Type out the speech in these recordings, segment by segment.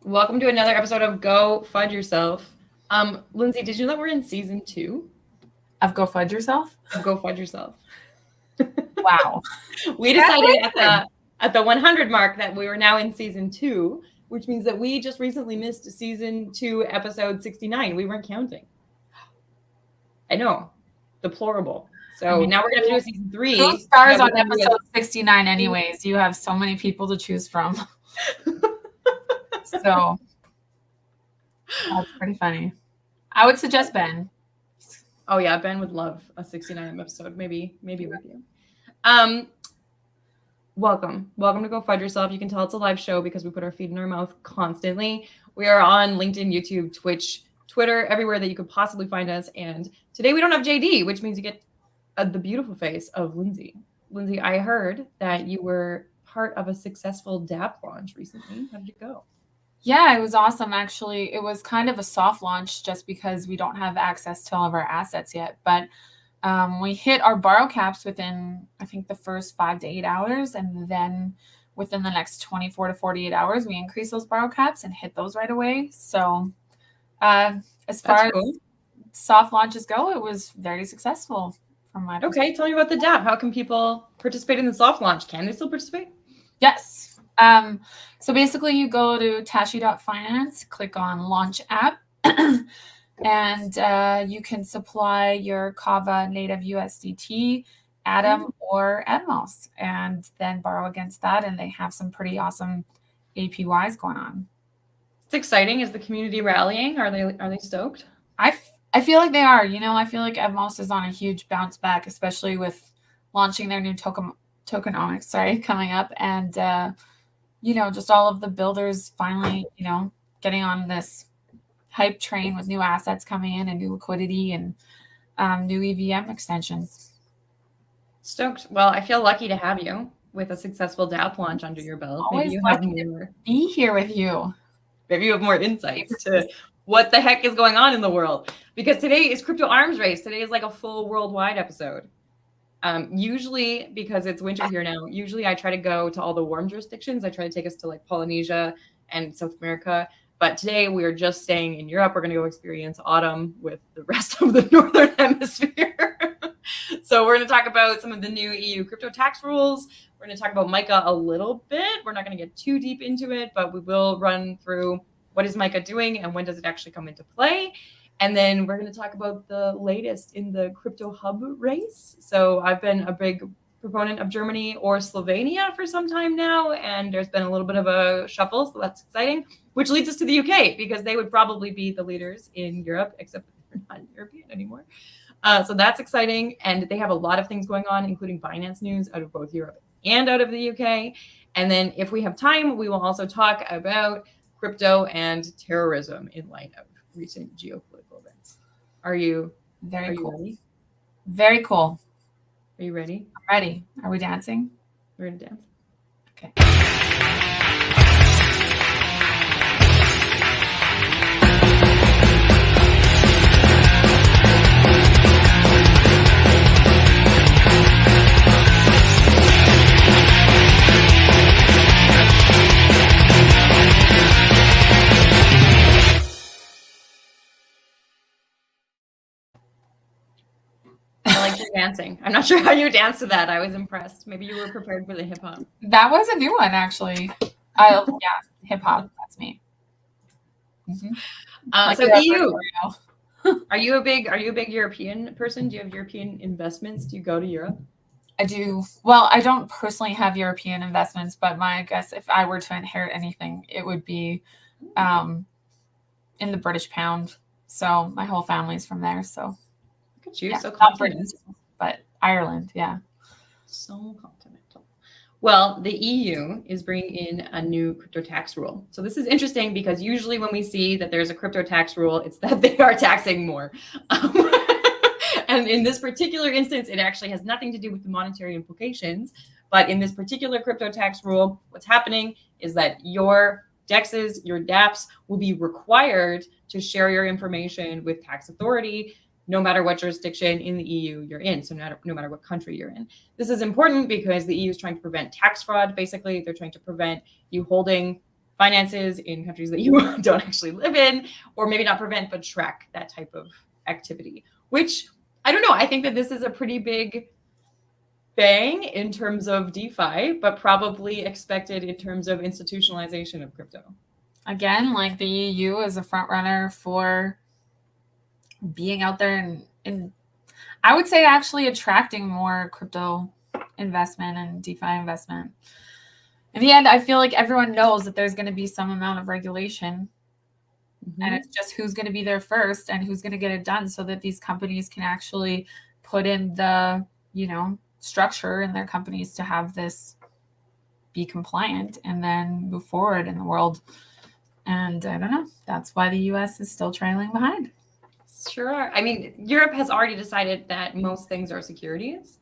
Welcome to another episode of Go FUD Yourself. Lindsay, did you know that we're in season 2 of Go FUD Yourself? Of Go FUD Yourself. Wow. We decided at the 100 mark that we were now in season 2, which means that we just recently missed season 2, episode 69. We weren't counting. I know, deplorable. So now we're gonna have to do a season 3. Who stars on episode 69 anyways? You have so many people to choose from. So that's pretty funny. I would suggest Ben. Oh yeah, Ben would love a 69 episode. Maybe with you. Welcome to Go FUD Yourself. You can tell it's a live show because we put our feet in our mouth constantly. We are on LinkedIn, YouTube, Twitch, Twitter, everywhere that you could possibly find us. And today we don't have JD, which means you get the beautiful face of Lindsay. Lindsay, I heard that you were part of a successful dApp launch recently. How did it go? Yeah, it was awesome. Actually, it was kind of a soft launch just because we don't have access to all of our assets yet. But we hit our borrow caps within, I think, the first 5 to 8 hours. And then within the next 24 to 48 hours, we increased those borrow caps and hit those right away. So as far as soft launches go, it was very successful from my perspective. Okay, tell me about the dApp. How can people participate in the soft launch? Can they still participate? Yes. So basically you go to tashi.finance, click on launch app, and you can supply your Kava native USDT, Atom, or Atmos, and then borrow against that. And they have some pretty awesome APYs going on. It's exciting. Is the community rallying? Are they stoked? I feel like they are. I feel like Atmos is on a huge bounce back, especially with launching their new tokenomics, coming up. And, just all of the builders finally, getting on this hype train with new assets coming in and new liquidity and new EVM extensions. Stoked. Well, I feel lucky to have you with a successful dApp launch under your belt. Always maybe you have more. To be here with you. Maybe you have more insights to what the heck is going on in the world. Because today is Crypto Arms Race. Today is like a full worldwide episode. Usually, because it's winter here now, usually I try to go to all the warm jurisdictions. I try to take us to like Polynesia and South America. But today we are just staying in Europe. We're going to go experience autumn with the rest of the Northern Hemisphere. So we're going to talk about some of the new EU crypto tax rules. We're going to talk about MiCA a little bit. We're not going to get too deep into it, but we will run through what is MiCA doing and when does it actually come into play. And then we're going to talk about the latest in the crypto hub race. So I've been a big proponent of Germany or Slovenia for some time now, and there's been a little bit of a shuffle, so that's exciting, which leads us to the UK, because they would probably be the leaders in Europe, except that they're not European anymore. So that's exciting, and they have a lot of things going on, including Binance news out of both Europe and out of the UK. And then if we have time, we will also talk about crypto and terrorism in light of recent geopolitical events. Are you ready? Very cool. Are you ready? I'm ready. Are we dancing? We're gonna dance. Okay. Dancing. I'm not sure how you danced to that. I was impressed. Maybe you were prepared for the hip hop. That was a new one, actually. Hip hop. That's me. Mm-hmm. So EU. Are you a big European person? Do you have European investments? Do you go to Europe? I do. Well, I don't personally have European investments, but my guess, if I were to inherit anything, it would be in the British pound. So my whole family's from there. So. Look at you, so confident. But Ireland, yeah. So continental. Well, the EU is bringing in a new crypto tax rule. So this is interesting because usually when we see that there's a crypto tax rule, it's that they are taxing more. And in this particular instance, it actually has nothing to do with the monetary implications. But in this particular crypto tax rule, what's happening is that your DEXs, your dApps will be required to share your information with tax authority no matter what jurisdiction in the EU you're in, so no matter what country you're in. This is important because the EU is trying to prevent tax fraud, basically. They're trying to prevent you holding finances in countries that you don't actually live in, or maybe not prevent, but track that type of activity, which I don't know. I think that this is a pretty big bang in terms of DeFi, but probably expected in terms of institutionalization of crypto. Again, like the EU is a front runner for being out there and I would say actually attracting more crypto investment and DeFi investment. In the end, I feel like everyone knows that there's going to be some amount of regulation. And it's just who's going to be there first and who's going to get it done so that these companies can actually put in the, structure in their companies to have this be compliant and then move forward in the world. And I don't know. That's why the US is still trailing behind. Sure. I mean, Europe has already decided that most things are securities.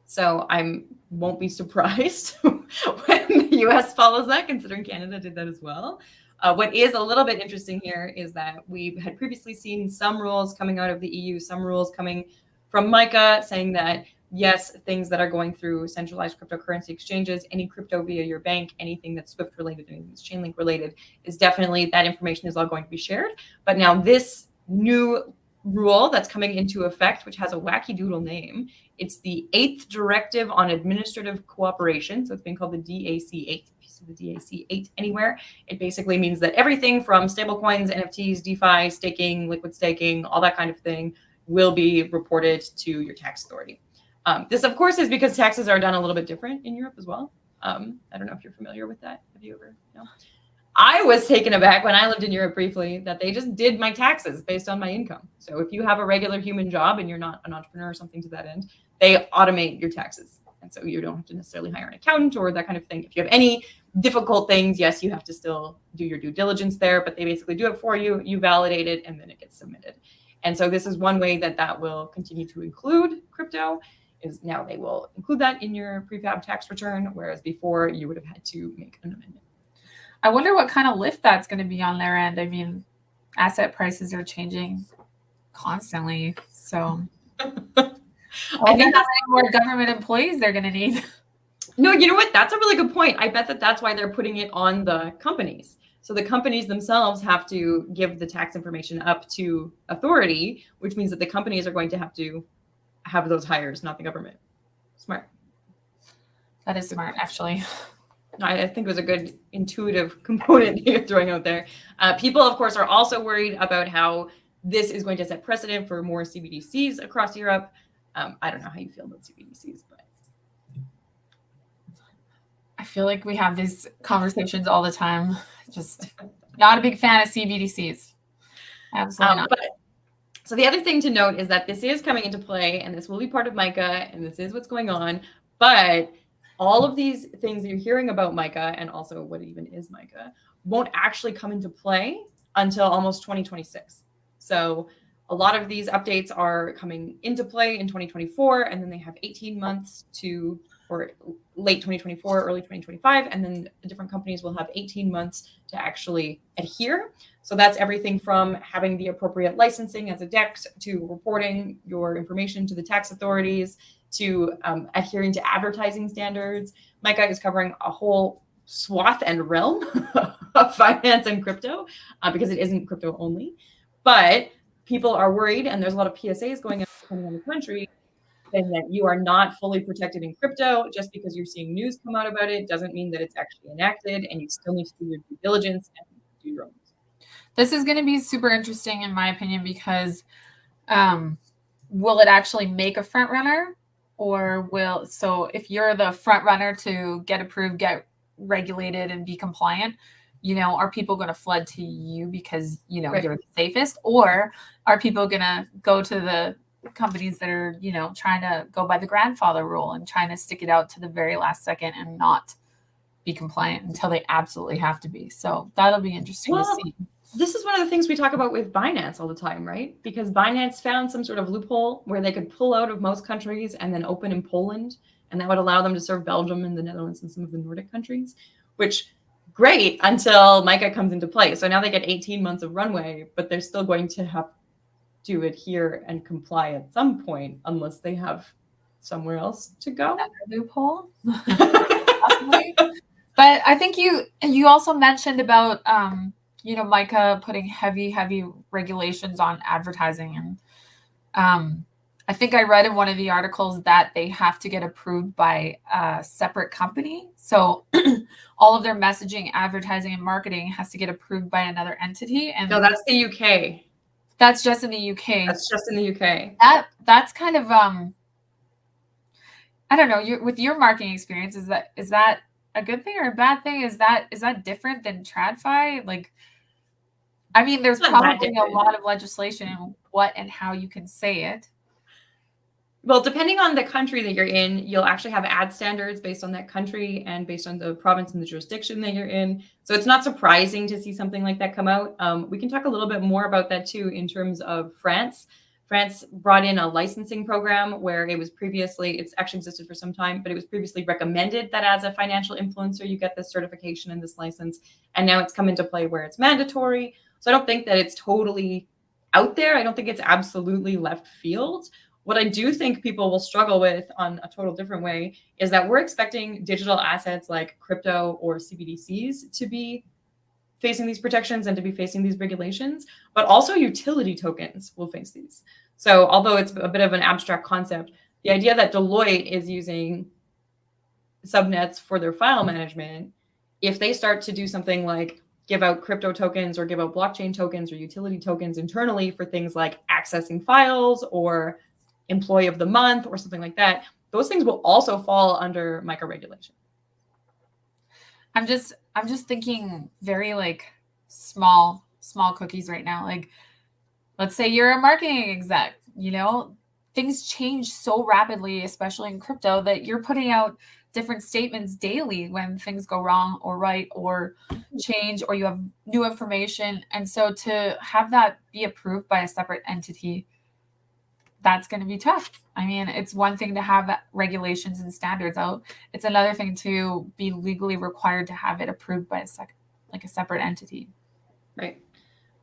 So I won't be surprised when the US follows that, considering Canada did that as well. What is a little bit interesting here is that we had previously seen some rules coming out of the EU, some rules coming from MiCA saying that, yes, things that are going through centralized cryptocurrency exchanges, any crypto via your bank, anything that's SWIFT related, anything that's Chainlink related, is definitely, that information is all going to be shared. But now this new rule that's coming into effect, which has a wacky doodle name, it's the 8th Directive on Administrative Cooperation. So it's being called the DAC 8. If you see the DAC 8 anywhere, it basically means that everything from stablecoins, NFTs, DeFi, staking, liquid staking, all that kind of thing will be reported to your tax authority. This, of course, is because taxes are done a little bit different in Europe as well. I don't know if you're familiar with that. Have you ever? No. I was taken aback when I lived in Europe briefly that they just did my taxes based on my income. So if you have a regular human job and you're not an entrepreneur or something to that end, they automate your taxes. And so you don't have to necessarily hire an accountant or that kind of thing. If you have any difficult things, yes, you have to still do your due diligence there, but they basically do it for you. You validate it, and then it gets submitted. And so this is one way that will continue to include crypto. Is now they will include that in your prefab tax return, whereas before you would have had to make an amendment. I wonder what kind of lift that's going to be on their end. I mean, asset prices are changing constantly. So I think that's more government employees they're going to need. No, you know what? That's a really good point. I bet that's why they're putting it on the companies. So the companies themselves have to give the tax information up to authority, which means that the companies are going to have those hires, not the government. Smart. That is smart, actually. I think it was a good intuitive component you're throwing out there. People, of course, are also worried about how this is going to set precedent for more CBDCs across Europe. I don't know how you feel about CBDCs, but I feel like we have these conversations all the time. Just not a big fan of CBDCs. Absolutely not. So the other thing to note is that this is coming into play, and this will be part of MiCA, and this is what's going on. But all of these things that you're hearing about MiCA, and also what even is MiCA, won't actually come into play until almost 2026. So a lot of these updates are coming into play in 2024, and then they have 18 months or late 2024, early 2025, and then different companies will have 18 months to actually adhere. So that's everything from having the appropriate licensing as a DEX to reporting your information to the tax authorities to adhering to advertising standards. MiCA is covering a whole swath and realm of finance and crypto because it isn't crypto only. But people are worried, and there's a lot of PSAs going on depending on the country, saying that you are not fully protected in crypto. Just because you're seeing news come out about it doesn't mean that it's actually enacted, and you still need to do your due diligence and do your own. This is going to be super interesting, in my opinion, because will it actually make a front runner? So if you're the front runner to get approved, get regulated, and be compliant, are people going to flood to you because, Right. You're the safest? Or are people going to go to the companies that are, trying to go by the grandfather rule and trying to stick it out to the very last second and not be compliant until they absolutely have to be? So that'll be interesting to see. This is one of the things we talk about with Binance all the time, right? Because Binance found some sort of loophole where they could pull out of most countries and then open in Poland, and that would allow them to serve Belgium and the Netherlands and some of the Nordic countries, which great until MiCA comes into play. So now they get 18 months of runway, but they're still going to have to adhere and comply at some point unless they have somewhere else to go. Another loophole. But I think you also mentioned about MICA putting heavy regulations on advertising, and I think I read in one of the articles that they have to get approved by a separate company. So all of their messaging, advertising, and marketing has to get approved by another entity. And no, that's the UK. That's just in the UK. That's just in the UK. That's kind of I don't know. With your marketing experience, is that a good thing or a bad thing? Is that different than TradFi? Like, I mean, there's probably a lot of legislation in what and how you can say it. Well, depending on the country that you're in, you'll actually have ad standards based on that country and based on the province and the jurisdiction that you're in. So it's not surprising to see something like that come out. We can talk a little bit more about that too in terms of France. France brought in a licensing program where it was previously, it's actually existed for some time, but it was previously recommended that as a financial influencer, you get this certification and this license. And now it's come into play where it's mandatory. So I don't think that it's totally out there. I don't think it's absolutely left field. What I do think people will struggle with on a total different way is that we're expecting digital assets like crypto or CBDCs to be facing these protections and to be facing these regulations, but also utility tokens will face these. So although it's a bit of an abstract concept, the idea that Deloitte is using subnets for their file management, if they start to do something like give out crypto tokens or give out blockchain tokens or utility tokens internally for things like accessing files or employee of the month or something like that, those things will also fall under MiCA regulation. I'm just thinking very like small cookies right now. Like, let's say you're a marketing exec, things change so rapidly, especially in crypto, that you're putting out different statements daily when things go wrong or right or change or you have new information. And so to have that be approved by a separate entity, that's going to be tough. I mean, it's one thing to have regulations and standards out. It's another thing to be legally required to have it approved by a separate entity. Right.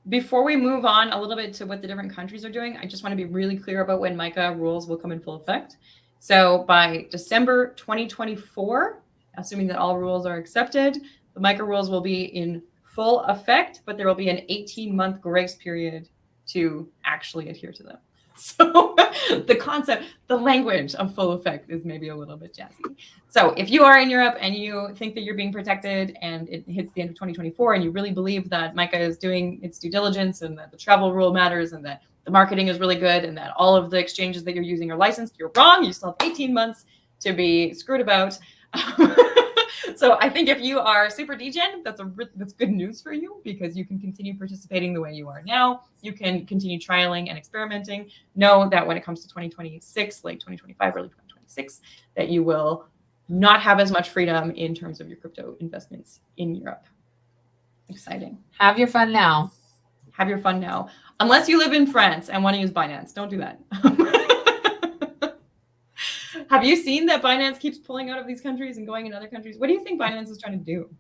Before we move on a little bit to what the different countries are doing, I just want to be really clear about when MiCA rules will come in full effect. So by December 2024, assuming that all rules are accepted, the MiCA rules will be in full effect, but there will be an 18-month grace period to actually adhere to them. So the concept, the language of full effect is maybe a little bit jazzy. So if you are in Europe and you think that you're being protected and it hits the end of 2024 and you really believe that MiCA is doing its due diligence and that the travel rule matters and that the marketing is really good and that all of the exchanges that you're using are licensed, you're wrong. You still have 18 months to be screwed about. So I think if you are super degen, that's good news for you because you can continue participating the way you are now. You can continue trialing and experimenting. Know that when it comes to 2026, late 2025, early 2026, that you will not have as much freedom in terms of your crypto investments in Europe. Exciting. Have your fun now. Have your fun now. Unless you live in France and want to use Binance, don't do that. Have you seen that Binance keeps pulling out of these countries and going in other countries? What do you think Binance is trying to do?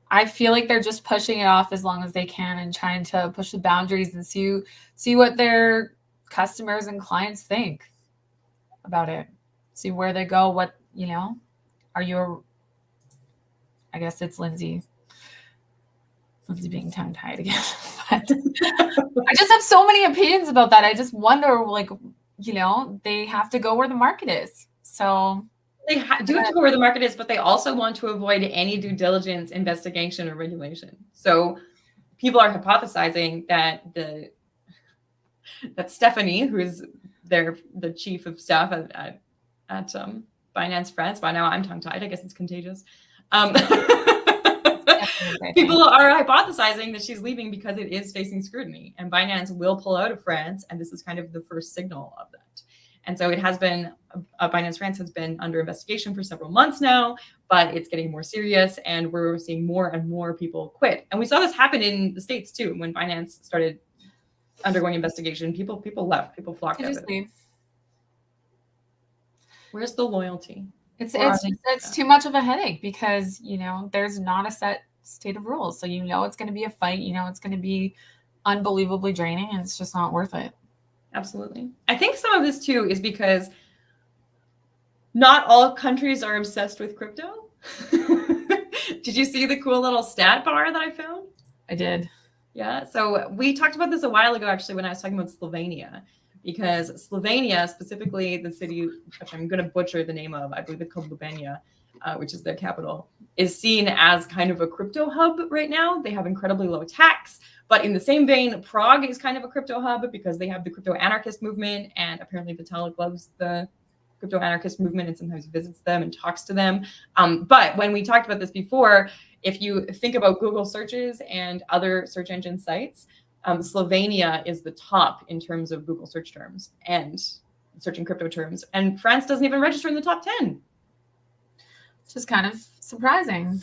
I feel like they're just pushing it off as long as they can and trying to push the boundaries and see what their customers and clients think about it. See where they go. What, I guess it's Lindsay being tongue-tied again. But I just have so many opinions about that. I just wonder, they have to go where the market is. So they do have to go where the market is, but they also want to avoid any due diligence, investigation, or regulation. So people are hypothesizing that Stephanie, who is the chief of staff at Binance France, by now I'm tongue-tied. I guess it's contagious. People are hypothesizing that she's leaving because it is facing scrutiny and Binance will pull out of France. And this is kind of the first signal of that. And so it has been, Binance France has been under investigation for several months now, but it's getting more serious and we're seeing more and more people quit. And we saw this happen in the States too. When Binance started undergoing investigation, people left, people flocked out. Where's the loyalty? It's too much of a headache because, there's not a set state of rules. So, it's going to be a fight, it's going to be unbelievably draining and it's just not worth it. Absolutely. I think some of this too is because not all countries are obsessed with crypto. Did you see the cool little stat bar that I found? I did. Yeah. So we talked about this a while ago, actually, when I was talking about Slovenia, because Slovenia, specifically the city, which I'm going to butcher the name of, I believe it's called Ljubljana, which is their capital, is seen as kind of a crypto hub right now. They have incredibly low tax. But in the same vein, Prague is kind of a crypto hub because they have the crypto anarchist movement. And apparently Vitalik loves the crypto anarchist movement and sometimes visits them and talks to them. But when we talked about this before, if you think about Google searches and other search engine sites, Slovenia is the top in terms of Google search terms and searching crypto terms. And France doesn't even register in the top 10. Which is kind of surprising.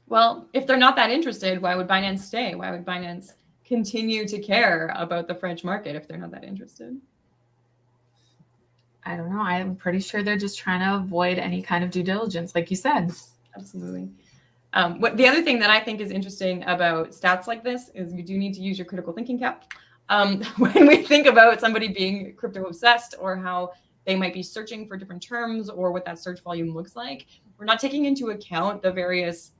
Well, if they're not that interested, why would Binance stay? Why would Binance continue to care about the French market if they're not that interested? I don't know. I'm pretty sure they're just trying to avoid any kind of due diligence, like you said. Absolutely. The other thing that I think is interesting about stats like this is you do need to use your critical thinking cap. When we think about somebody being crypto obsessed or how they might be searching for different terms or what that search volume looks like, we're not taking into account the various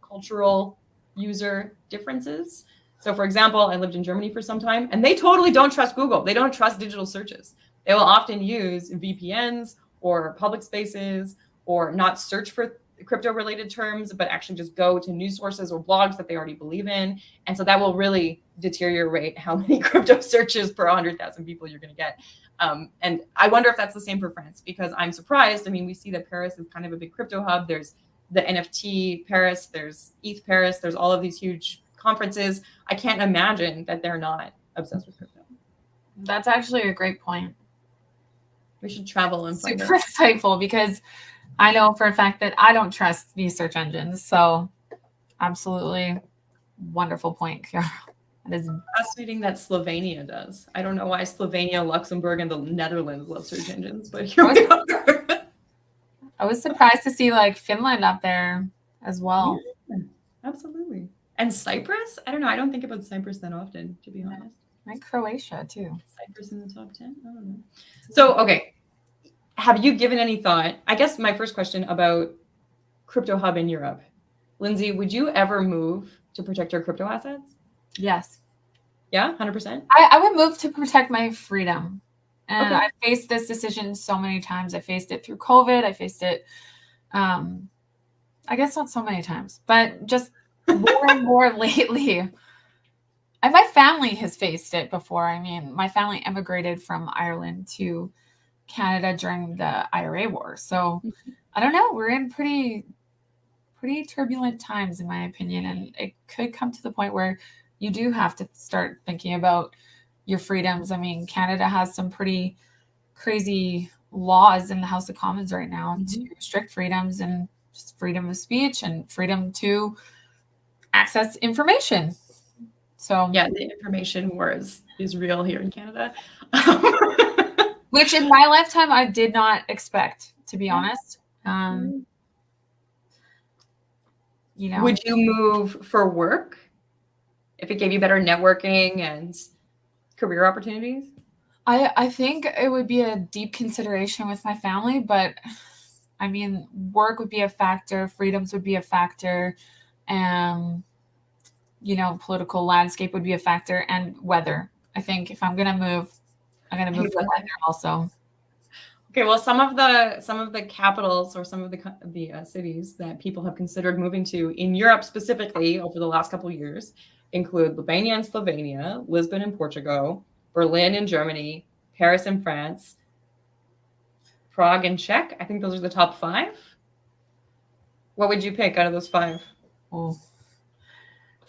cultural user differences. So for example, I lived in Germany for some time and they totally don't trust Google. They don't trust digital searches. They will often use VPNs or public spaces or not search for crypto related terms, but actually just go to news sources or blogs that they already believe in. And so that will really deteriorate how many crypto searches per 100,000 people you're going to get. And I wonder if that's the same for France, because I'm surprised. I mean, we see that Paris is kind of a big crypto hub. There's the NFT Paris, there's ETH Paris, there's all of these huge conferences. I can't imagine that they're not obsessed with crypto. That's actually a great point. We should travel and find super insightful, because I know for a fact that I don't trust these search engines. So absolutely wonderful point, Kiara. It is fascinating that Slovenia does. I don't know why Slovenia, Luxembourg, and the Netherlands love search engines, but here we are. I was surprised to see like Finland up there as well. Yeah, absolutely. And Cyprus? I don't know. I don't think about Cyprus that often, to be honest. Like Croatia too. Cyprus in the top 10? I don't know. So, okay. Have you given any thought? I guess my first question about crypto hub in Europe. Lindsay, would you ever move to protect your crypto assets? Yes. Yeah, 100%? I would move to protect my freedom. And Okay. I faced this decision so many times. I faced it through COVID. I faced it, I guess not so many times, but just more and more lately. And my family has faced it before. I mean, my family emigrated from Ireland to Canada during the IRA war. So I don't know. We're in pretty turbulent times, in my opinion. And it could come to the point where you do have to start thinking about your freedoms. I mean, Canada has some pretty crazy laws in the House of Commons right now to restrict freedoms, and just freedom of speech and freedom to access information. So yeah, the information war is real here in Canada. Which in my lifetime, I did not expect, to be honest. You know, would you move for work if it gave you better networking and career opportunities? I think it would be a deep consideration with my family, but I mean, work would be a factor, freedoms would be a factor, and you know, political landscape would be a factor, and weather. I think if I'm gonna move, I'm gonna move for weather also. Okay, well, some of the capitals or some of the cities that people have considered moving to in Europe specifically over the last couple of years include Ljubljana in Slovenia, Lisbon in Portugal, Berlin in Germany, Paris in France, Prague in Czech. I think those are the top 5. What would you pick out of those 5? Oh,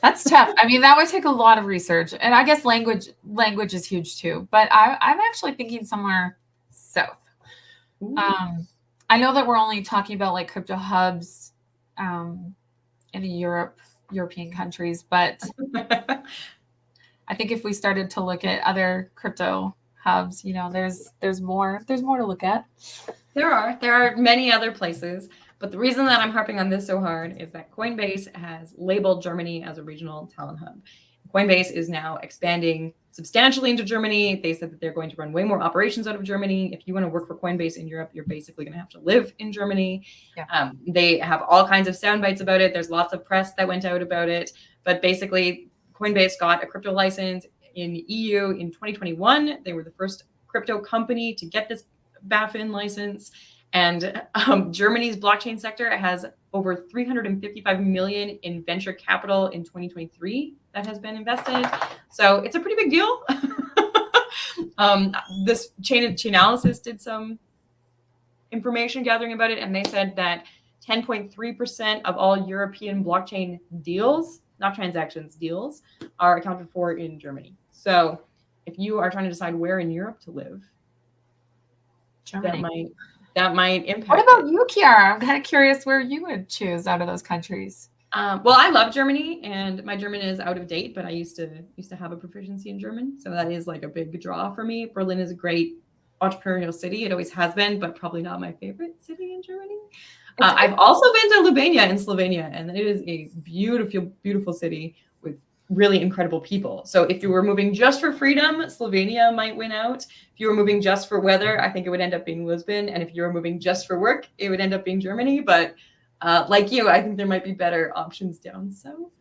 that's tough. I mean, that would take a lot of research, and I guess language is huge too. But I'm actually thinking somewhere south. I know that we're only talking about like crypto hubs in the European countries, but I think if we started to look at other crypto hubs, you know, there's more to look at. There are many other places, but the reason that I'm harping on this so hard is that Coinbase has labeled Germany as a regional talent hub. Coinbase is now expanding substantially into Germany. They said that they're going to run way more operations out of Germany. If you want to work for Coinbase in Europe, you're basically going to have to live in Germany. Yeah. They have all kinds of sound bites about it. There's lots of press that went out about it. But basically, Coinbase got a crypto license in EU in 2021. They were the first crypto company to get this BaFin license. And Germany's blockchain sector has over 355 million in venture capital in 2023 that has been invested. So it's a pretty big deal. This Chainalysis did some information gathering about it, and they said that 10.3% of all European blockchain deals, not transactions, deals, are accounted for in Germany. So if you are trying to decide where in Europe to live, Germany. That might impact. What about you, Kiara? I'm kind of curious where you would choose out of those countries. Well, I love Germany, and my German is out of date, but I used to have a proficiency in German, so that is like a big draw for me. Berlin is a great entrepreneurial city; it always has been, but probably not my favorite city in Germany. I've also been to Ljubljana in Slovenia, and it is a beautiful, beautiful city with really incredible people. So if you were moving just for freedom, Slovenia might win out. If you were moving just for weather, I think it would end up being Lisbon. And if you were moving just for work, it would end up being Germany. But like you, I think there might be better options down south.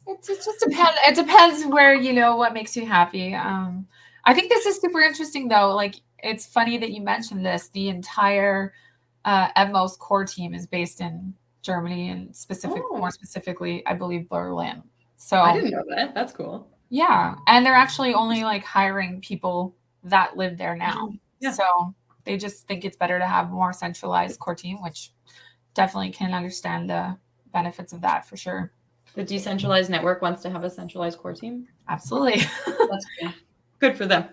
It just depends. It depends where, what makes you happy. I think this is super interesting, though. Like, it's funny that you mentioned this. The entire Evmos core team is based in Germany, and more specifically, I believe Berlin. So I didn't know that. That's cool. Yeah, and they're actually only like hiring people that live there now. Yeah. So they just think it's better to have a more centralized core team, which definitely can understand the benefits of that for sure. The decentralized network wants to have a centralized core team. Absolutely. That's cool. Good for them.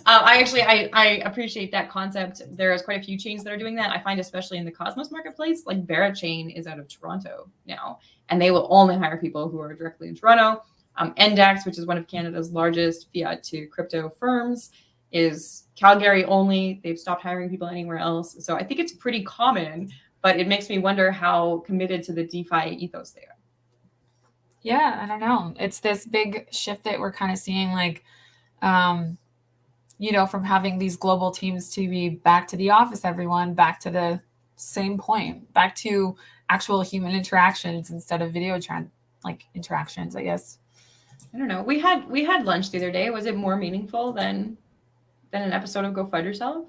I appreciate that concept. There's quite a few chains that are doing that. I find especially in the Cosmos marketplace, like Barachain is out of Toronto now, and they will only hire people who are directly in Toronto. NDAX, which is one of Canada's largest fiat to crypto firms, is Calgary only. They've stopped hiring people anywhere else. So I think it's pretty common, but it makes me wonder how committed to the DeFi ethos they are. Yeah, I don't know. It's this big shift that we're kind of seeing, like, from having these global teams to be back to the office, everyone back to the same point, back to actual human interactions instead of video interactions, I guess. I don't know. We had lunch the other day. Was it more meaningful than an episode of Go FUD Yourself?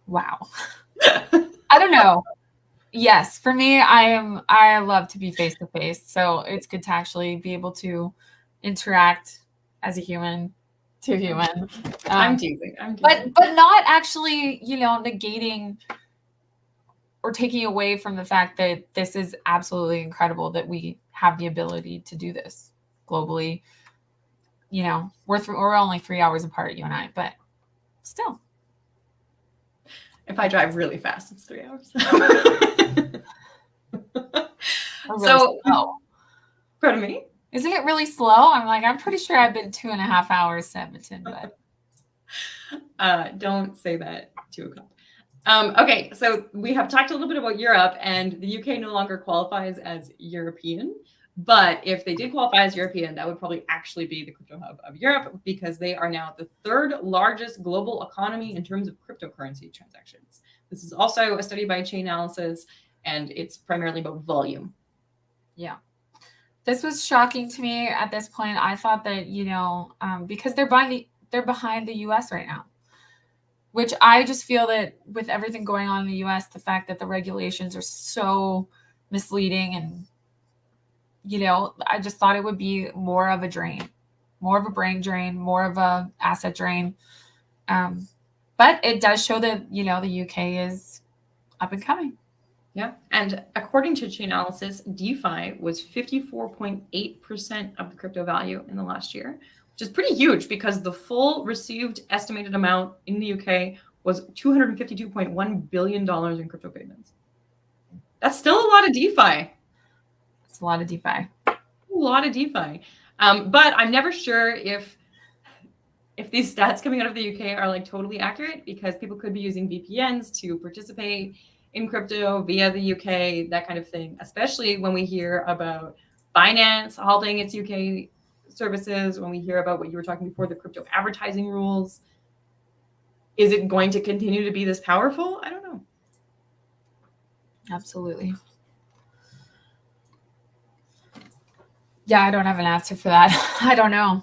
Wow. I don't know. Yes, for me, I love to be face to face. So it's good to actually be able to interact as a human to human. I'm teasing. But not actually, negating or taking away from the fact that this is absolutely incredible that we have the ability to do this globally. We're only 3 hours apart, you and I, but still. If I drive really fast, it's 3 hours. Really slow. Pardon me? Isn't it really slow? I'm pretty sure I've been 2.5 hours to Edmonton, but don't say that to a cop. Okay, so we have talked a little bit about Europe, and the UK no longer qualifies as European. But if they did qualify as European, that would probably actually be the crypto hub of Europe, because they are now the third largest global economy in terms of cryptocurrency transactions. This is also a study by Chainalysis, and it's primarily about volume. Yeah. This was shocking to me at this point. I thought that, because they're behind the US right now, which I just feel that with everything going on in the US, the fact that the regulations are so misleading, and, I just thought it would be more of a drain, more of a brain drain, more of a asset drain. But it does show that, the UK is up and coming. Yeah. And according to Chainalysis, DeFi was 54.8% of the crypto value in the last year, which is pretty huge, because the full received estimated amount in the UK was $252.1 billion in crypto payments. That's still a lot of DeFi. It's a lot of DeFi. A lot of DeFi. But I'm never sure if these stats coming out of the UK are totally accurate, because people could be using VPNs to participate in crypto via the UK, that kind of thing, especially when we hear about Binance halting its UK services, when we hear about what you were talking before, the crypto advertising rules. Is it going to continue to be this powerful? I don't know. Absolutely. Yeah, I don't have an answer for that. I don't know.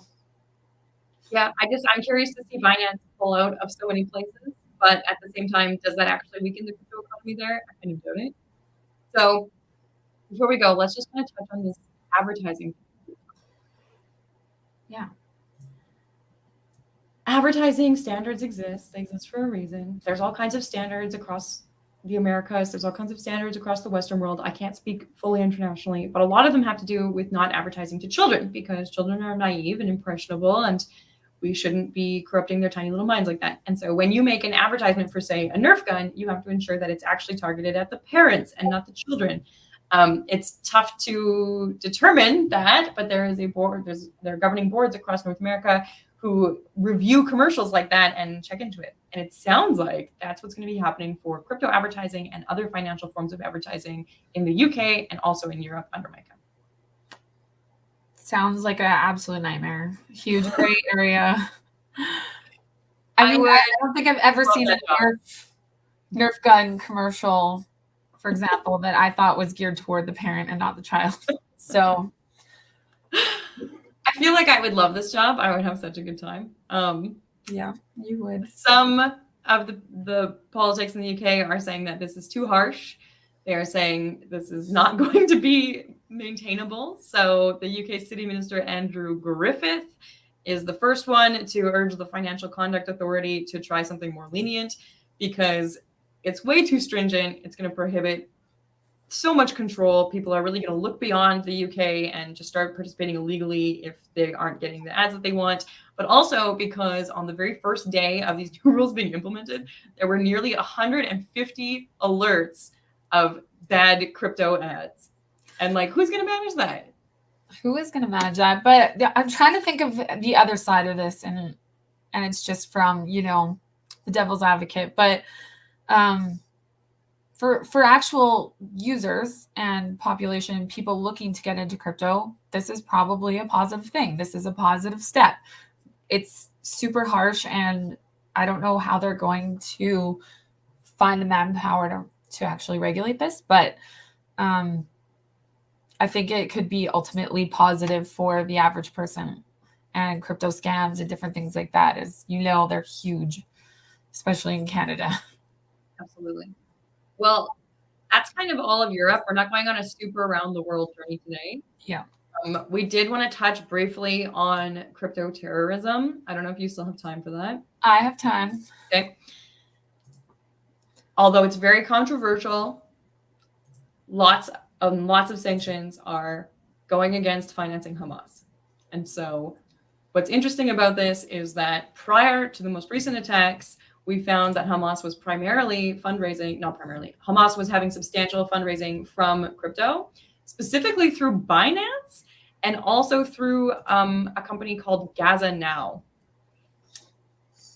Yeah, I'm curious to see Binance pull out of so many places, but at the same time, does that actually weaken the crypto economy there? I kind of doubt it. So before we go, let's just kind of touch on this advertising. Yeah. Advertising standards exist. They exist for a reason. There's all kinds of standards across the Americas. There's all kinds of standards across the Western world. I can't speak fully internationally, but a lot of them have to do with not advertising to children because children are naive and impressionable, and we shouldn't be corrupting their tiny little minds like that. And so when you make an advertisement for, say, a Nerf gun, you have to ensure that it's actually targeted at the parents and not the children. It's tough to determine that, but there is a board, there are governing boards across North America who review commercials like that and check into it. And it sounds like that's what's going to be happening for crypto advertising and other financial forms of advertising in the UK and also in Europe under MICA. Sounds like an absolute nightmare. Huge gray area. I don't think I've ever seen a Nerf gun commercial, for example, that I thought was geared toward the parent and not the child. So I feel like I would love this job. I would have such a good time. Yeah, you would. Some of the politics in the UK are saying that this is too harsh. They are saying this is not going to be maintainable. So the UK City Minister, Andrew Griffith, is the first one to urge the Financial Conduct Authority to try something more lenient because it's way too stringent. It's going to prohibit so much control. People are really going to look beyond the UK and just start participating illegally if they aren't getting the ads that they want. But also because on the very first day of these new rules being implemented, there were nearly 150 alerts of bad crypto ads. And like, who's going to manage that? Who is going to manage that? But I'm trying to think of the other side of this, and it's just from, the devil's advocate. But for actual users and population, people looking to get into crypto, this is probably a positive thing. This is a positive step. It's super harsh, and I don't know how they're going to find the manpower to actually regulate this, but I think it could be ultimately positive for the average person. And crypto scams and different things like that, as they're huge, especially in Canada. Absolutely. Well, that's kind of all of Europe. We're not going on a super around the world journey today. Yeah. We did want to touch briefly on crypto terrorism. I don't know if you still have time for that. I have time. Okay. Although it's very controversial, lots of sanctions are going against financing Hamas. And so what's interesting about this is that prior to the most recent attacks, we found that Hamas was Hamas was having substantial fundraising from crypto, specifically through Binance and also through a company called Gaza Now.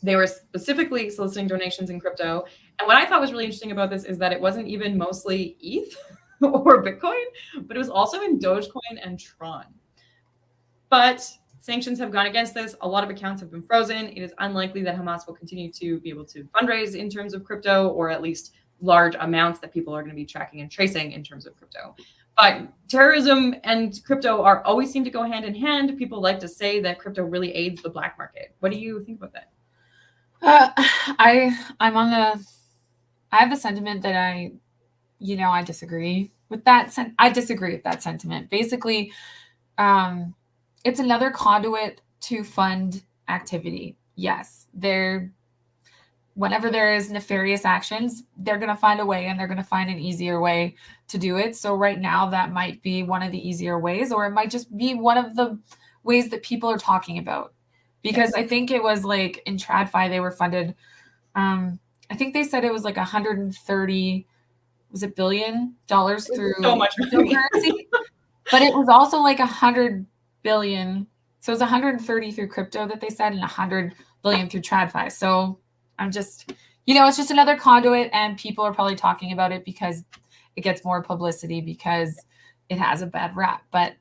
They were specifically soliciting donations in crypto. And what I thought was really interesting about this is that it wasn't even mostly ETH or Bitcoin, but it was also in Dogecoin and Tron. But sanctions have gone against this. A lot of accounts have been frozen. It is unlikely that Hamas will continue to be able to fundraise in terms of crypto, or at least large amounts that people are going to be tracking and tracing in terms of crypto. But terrorism and crypto always seem to go hand in hand. People like to say that crypto really aids the black market. What do you think about that? I have the sentiment that I disagree with that. I disagree with that sentiment. Basically, it's another conduit to fund activity. Yes, whenever there is nefarious actions, they're going to find a way, and they're going to find an easier way to do it. So right now, that might be one of the easier ways, or it might just be one of the ways that people are talking about. Because I think it was like in TradFi, they were funded. I think they said it was like 130, was it $1 billion through so much cryptocurrency? But it was also like 100 billion. So it was 130 through crypto that they said, and 100 billion through TradFi. So I'm just, you know, it's just another conduit, and people are probably talking about it because it gets more publicity because it has a bad rap. But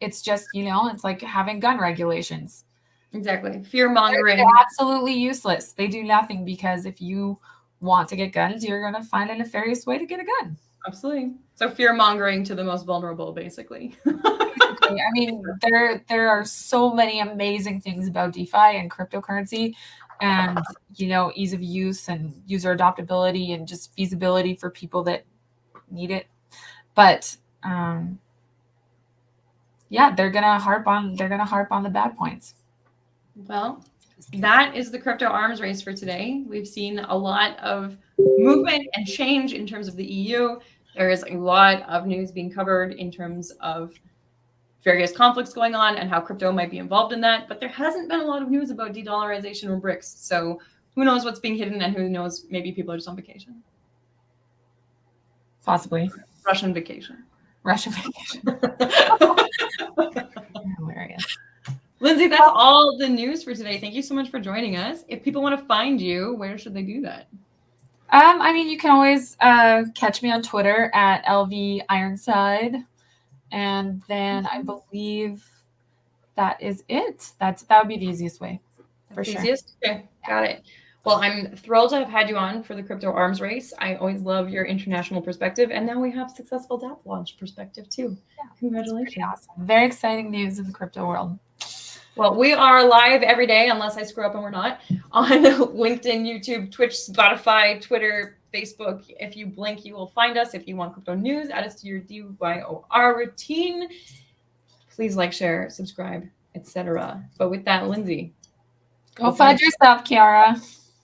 it's just, you know, it's like having gun regulations. Exactly. Fear mongering. They're absolutely useless. They do nothing, because if you want to get guns, you're going to find a nefarious way to get a gun. Absolutely. So fear mongering to the most vulnerable, basically. I mean, there are so many amazing things about DeFi and cryptocurrency, and, you know, ease of use and user adoptability and just feasibility for people that need it. But yeah, they're gonna harp on the bad points. Well, that is the crypto arms race for today. We've seen a lot of movement and change in terms of the EU. There is a lot of news being covered in terms of various conflicts going on and how crypto might be involved in that. But there hasn't been a lot of news about de-dollarization or BRICS. So who knows what's being hidden, and who knows, maybe people are just on vacation. Possibly. Russian vacation. Russian vacation. Hilarious. Lindsay, that's all the news for today. Thank you so much for joining us. If people want to find you, where should they do that? I mean, you can always catch me on Twitter at LV Ironside. And then I believe that is it. That would be the easiest way. For sure. Easiest? Okay, got it. Well, I'm thrilled to have had you on for the crypto arms race. I always love your international perspective. And now we have successful dApp launch perspective too. Yeah, congratulations. Awesome. Very exciting news in the crypto world. Well, we are live every day, unless I screw up and we're not, on LinkedIn, YouTube, Twitch, Spotify, Twitter, Facebook. If you blink, you will find us. If you want crypto news, add us to your DYOR routine. Please like, share, subscribe, etc. But with that, Lindsay, go FUD yourself, Kiara.